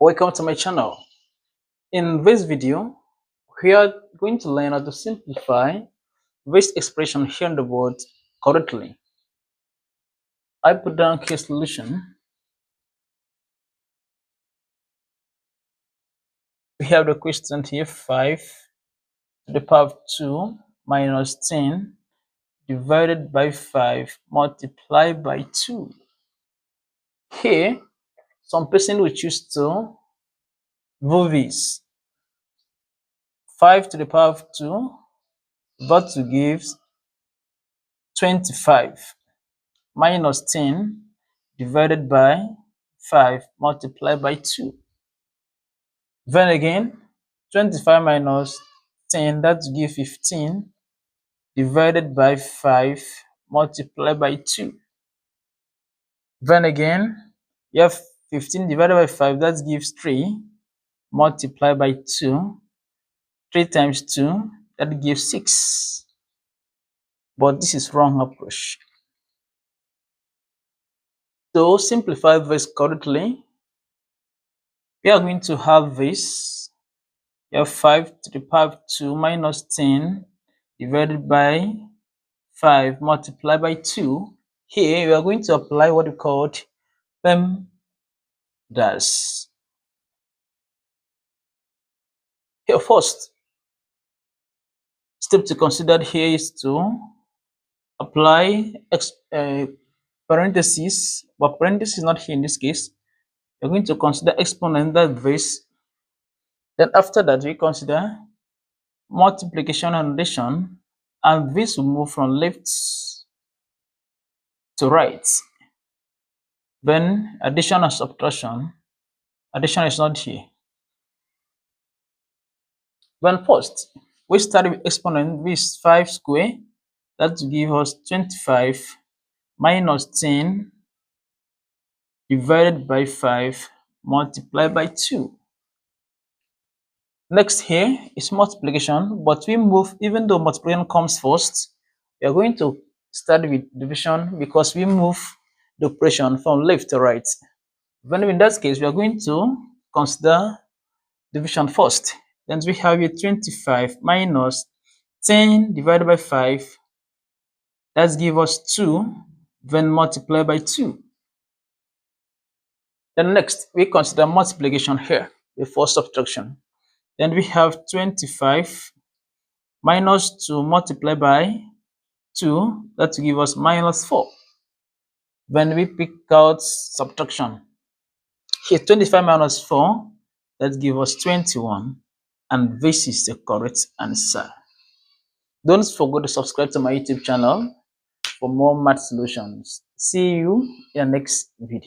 Welcome to my channel. In this video, we are going to learn how to simplify this expression here on the board correctly. I put down here solution. We have the question here, 5 to the power of 2 minus 10 divided by 5 multiplied by 2. Here, some person will choose to do this. 5 to the power of 2, that will give 25 minus 10 divided by 5 multiplied by 2. Then again, 25 minus 10, that will give 15 divided by 5 multiplied by 2. Then again, you have 15 divided by 5, that gives 3 multiplied by 2. 3 times 2, that gives 6. But this is wrong approach. To simplify this correctly, we are going to have this. You have 5 to the power of 2 minus 10 divided by 5 multiplied by 2. Here we are going to apply what we called PEMDAS. Here, first step to consider here is to apply parentheses, but parentheses is not here in this case. We're going to consider exponent, that this. Then after that, we consider multiplication and addition, and this will move from left to right. Then addition and subtraction. Addition is not here. Then first, we start with exponent, which is 5 square. That will give us 25 minus 10 divided by 5 multiplied by 2. Next here is multiplication, but we move, even though multiplication comes first, we are going to start with division because we move the operation from left to right. Then in that case, we are going to consider division first. Then we have here 25 minus 10 divided by 5. That gives us 2, then multiply by 2. Then next, we consider multiplication here before subtraction. Then we have 25 minus 2 multiplied by 2. That will give us minus 4. When we pick out subtraction, here 25 minus 4, that gives us 21. And this is the correct answer. Don't forget to subscribe to my YouTube channel for more math solutions. See you in the next video.